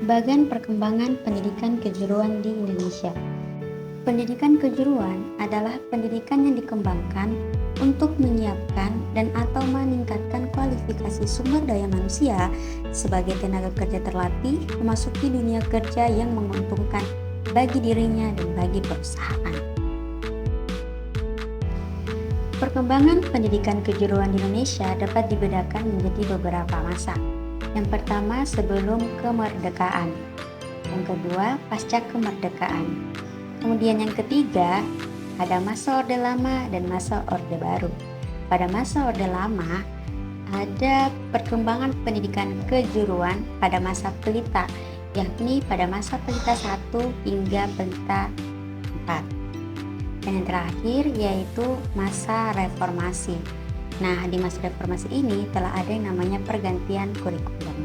Bagan perkembangan pendidikan kejuruan di Indonesia. Pendidikan kejuruan adalah pendidikan yang dikembangkan untuk menyiapkan dan atau meningkatkan kualifikasi sumber daya manusia sebagai tenaga kerja terlatih memasuki dunia kerja yang menguntungkan bagi dirinya dan bagi perusahaan. Perkembangan pendidikan kejuruan di Indonesia dapat dibedakan menjadi beberapa masa. Yang pertama, sebelum kemerdekaan. Yang kedua, pasca kemerdekaan. Kemudian yang ketiga, ada masa Orde Lama dan masa Orde Baru. Pada masa Orde Lama, ada perkembangan pendidikan kejuruan pada masa Pelita, yakni pada masa Pelita 1 hingga Pelita 4. Dan yang terakhir yaitu masa reformasi. Nah, di masa reformasi ini telah ada yang namanya pergantian kurikulum.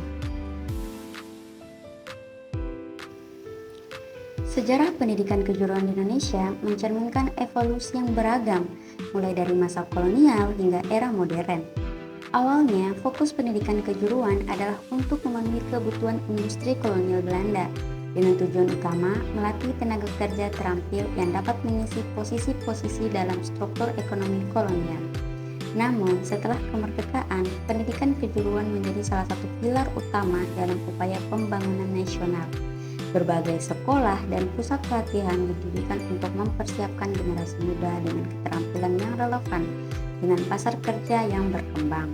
Sejarah pendidikan kejuruan di Indonesia mencerminkan evolusi yang beragam, mulai dari masa kolonial hingga era modern. Awalnya, fokus pendidikan kejuruan adalah untuk memenuhi kebutuhan industri kolonial Belanda, dengan tujuan utama melatih tenaga kerja terampil yang dapat mengisi posisi-posisi dalam struktur ekonomi kolonial. Namun, setelah kemerdekaan, pendidikan kejuruan menjadi salah satu pilar utama dalam upaya pembangunan nasional. Berbagai sekolah dan pusat pelatihan didirikan untuk mempersiapkan generasi muda dengan keterampilan yang relevan dengan pasar kerja yang berkembang.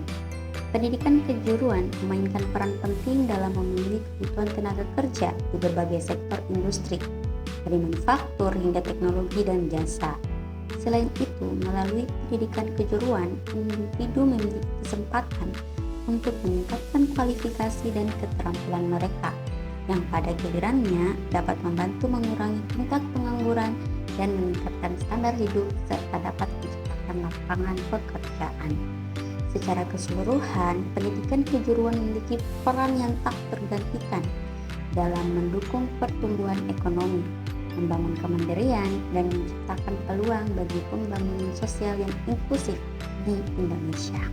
Pendidikan kejuruan memainkan peran penting dalam memenuhi kebutuhan tenaga kerja di berbagai sektor industri, dari manufaktur hingga teknologi dan jasa. Selain itu, melalui pendidikan kejuruan, individu memiliki kesempatan untuk meningkatkan kualifikasi dan keterampilan mereka, yang pada gilirannya dapat membantu mengurangi tingkat pengangguran dan meningkatkan standar hidup serta dapat menciptakan lapangan pekerjaan. Secara keseluruhan, pendidikan kejuruan memiliki peran yang tak tergantikan dalam mendukung pertumbuhan ekonomi, membangun kemandirian, dan menciptakan peluang bagi pembangunan sosial yang inklusif di Indonesia.